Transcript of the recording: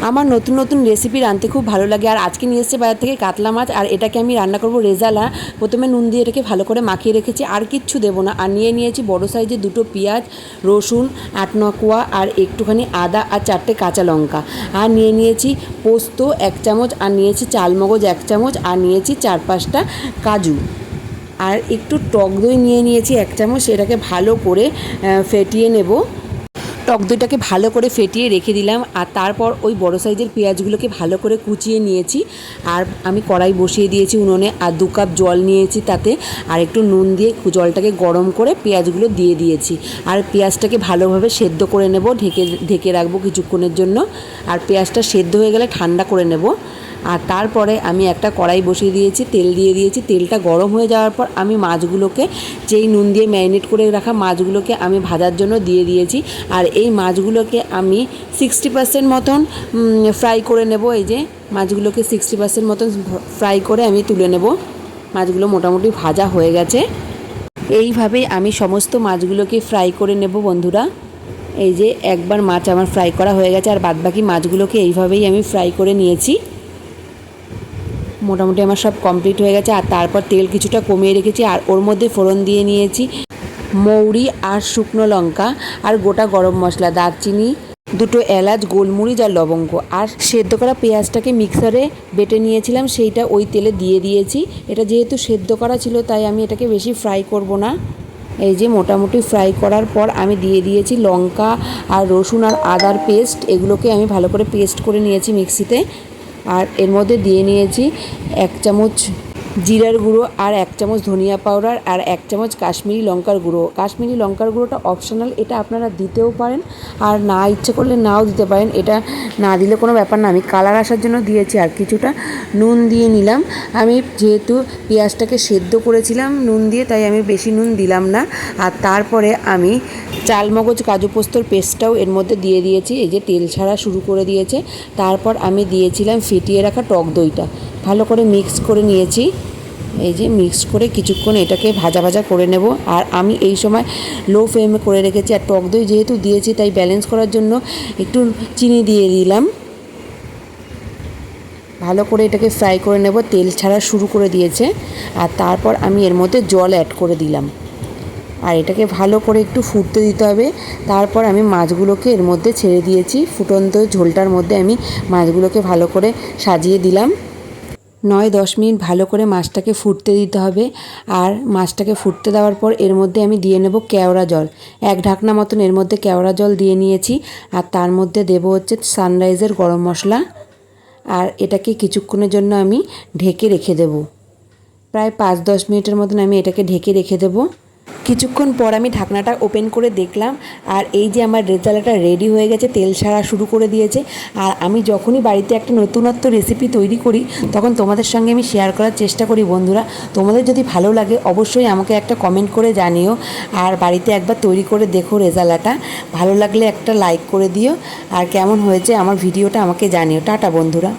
আমার নতুন নতুন রেসিপি রাঁধতে খুব ভালো লাগে। আর আজকে নিয়ে এসেছে বাজার থেকে কাতলা মাছ, আর এটাকে আমি রান্না করব রেজালা। প্রথমে নুন দিয়ে এটাকে ভালো করে মাখিয়ে রেখেছি, আর কিচ্ছু দেবো না। আর নিয়েছি বড় সাইজের 2টো পেঁয়াজ, রসুন 8-9 কোয়া, আর একটুখানি আদা, আর 4টে কাঁচা লঙ্কা। আর নিয়েছি পোস্ত 1 চামচ, আর নিয়েছি চালমগজ 1 চামচ, আর নিয়েছি 4-5টা কাজু, আর একটু টক দই নিয়েছি 1 চামচ। এটাকে ভালো করে ফেটিয়ে নেব। টক দইটাকে ভালো করে ফেটিয়ে রেখে দিলাম। আর তারপর ওই বড় সাইজের পেঁয়াজগুলোকে ভালো করে কুচিয়ে নিয়েছি। আর আমি কড়াই বসিয়ে দিয়েছি উনুনে, আর 2 কাপ জল নিয়েছি তাতে, আর একটু নুন দিয়ে জলটাকে গরম করে পেঁয়াজগুলো দিয়ে দিয়েছি। আর পেঁয়াজটাকে ভালোভাবে সেদ্ধ করে নেব, ঢেকে রাখবো কিছুক্ষণের জন্য। আর পেঁয়াজটা সেদ্ধ হয়ে গেলে ঠান্ডা করে নেব। আর তারপরে আমি একটা কড়াই বসিয়ে দিয়েছি, তেল দিয়ে দিয়েছি। তেলটা গরম হয়ে যাওয়ার পর আমি মাছগুলোকে, যেই নুন দিয়ে ম্যারিনেট করে রাখা মাছগুলোকে আমি ভাজার জন্য দিয়ে দিয়েছি। আর এই মাছগুলোকে আমি 60% মতন ফ্রাই করে নেব। এই যে মাছগুলোকে 60% মতন ফ্রাই করে আমি তুলে নেব। মাছগুলো মোটামুটি ভাজা হয়ে গেছে। এইভাবেই আমি সমস্ত মাছগুলোকে ফ্রাই করে নেব বন্ধুরা। এই যে একবার মাছ আমার ফ্রাই করা হয়ে গেছে, আর বাদবাকি মাছগুলোকে এইভাবেই আমি ফ্রাই করে নিয়েছি। মোটামুটি আমার সব কমপ্লিট হয়ে গেছে। আর তারপর তেল কিছুটা কমিয়ে রেখেছি, আর ওর মধ্যে ফোড়ন দিয়ে নিয়েছি মৌরি, আর শুকনো লঙ্কা, আর গোটা গরম মশলা, দারচিনি, 2টো এলাচ, গোলমরিচ, আর লবঙ্গ। আর সেদ্ধ করা পেঁয়াজটাকে মিক্সারে বেটে নিয়েছিলাম, সেইটা ওই তেলে দিয়ে দিয়েছি। এটা যেহেতু সেদ্ধ করা ছিল, তাই আমি এটাকে বেশি ফ্রাই করব না। এই যে মোটামুটি ফ্রাই করার পর আমি দিয়ে দিয়েছি লঙ্কা, আর রসুন, আর আদার পেস্ট। এগুলোকে আমি ভালো করে পেস্ট করে নিয়েছি মিক্সিতে। আর এর মধ্যে দিয়ে নিয়েছি 1 চামচ জিরার গুঁড়ো, আর 1 চামচ ধনিয়া পাউডার, আর 1 চামচ কাশ্মীরি লঙ্কার গুঁড়ো। কাশ্মীরি লঙ্কার গুঁড়োটা অপশনাল, এটা আপনারা দিতেও পারেন, আর না ইচ্ছে করলে নাও দিতে পারেন। এটা না দিলে কোনো ব্যাপার না, আমি কালার আসার জন্য দিয়েছি। আর কিছুটা নুন দিয়ে নিলাম। আমি যেহেতু পেঁয়াজটাকে সেদ্ধ করেছিলাম নুন দিয়ে, তাই আমি বেশি নুন দিলাম না। আর তারপরে আমি চালমগজ কাজু পোস্তর পেস্টটাও এর মধ্যে দিয়ে দিয়েছি। এই যে তেল ছাড়া শুরু করে দিয়েছে। তারপর আমি দিয়েছিলাম ফেটিয়ে রাখা টক দইটা, ভালো করে মিক্স করে নিয়েছি। এই যে মিক্স করে কিছুক্ষণ এটাকে ভাজা ভাজা করে নেব। আর আমি এই সময় লো ফ্লেমে করে রেখেছি। আর টক দই যেহেতু দিয়েছি, তাই ব্যালেন্স করার জন্য একটু চিনি দিয়ে দিলাম। ভালো করে এটাকে ফ্রাই করে নেব। তেল ছাড়া শুরু করে দিয়েছে। আর তারপর আমি এর মধ্যে জল অ্যাড করে দিলাম, আর এটাকে ভালো করে একটু ফুটতে দিতে হবে। তারপর আমি মাছগুলোকে এর মধ্যে ছেড়ে দিয়েছি। ফুটন্ত ঝোলটার মধ্যে আমি মাছগুলোকে ভালো করে সাজিয়ে দিলাম। 9-10 মিনিট ভালো করে মাছটাকে ফুটতে দিতে হবে। আর মাছটাকে ফুটতে দেওয়ার পর এর মধ্যে আমি দিয়ে নেব কেওড়া জল। 1 ঢাকনা মতন এর মধ্যে কেওড়া জল দিয়ে নিয়েছি। আর তার মধ্যে দেব হচ্ছে সানরাইজের গরম মশলা। আর এটাকে কিছুক্ষণের জন্য আমি ঢেকে রেখে দেব। প্রায় 5-10 মিনিটের মতন আমি এটাকে ঢেকে রেখে দেব। কিছুক্ষণ পর আমি ঢাকনাটা ওপেন করে দেখলাম, আর এই যে আমার রেজালাটা রেডি হয়ে গেছে, তেল ছাড়া শুরু করে দিয়েছে। আর আমি যখনই বাড়িতে একটা নতুনত্ব রেসিপি তৈরি করি, তখন তোমাদের সঙ্গে আমি শেয়ার করার চেষ্টা করি বন্ধুরা। তোমাদের যদি ভালো লাগে অবশ্যই আমাকে একটা কমেন্ট করে জানিও, আর বাড়িতে একবার তৈরি করে দেখো রেজালাটা। ভালো লাগলে একটা লাইক করে দিও, আর কেমন হয়েছে আমার ভিডিওটা আমাকে জানিও। টাটা বন্ধুরা।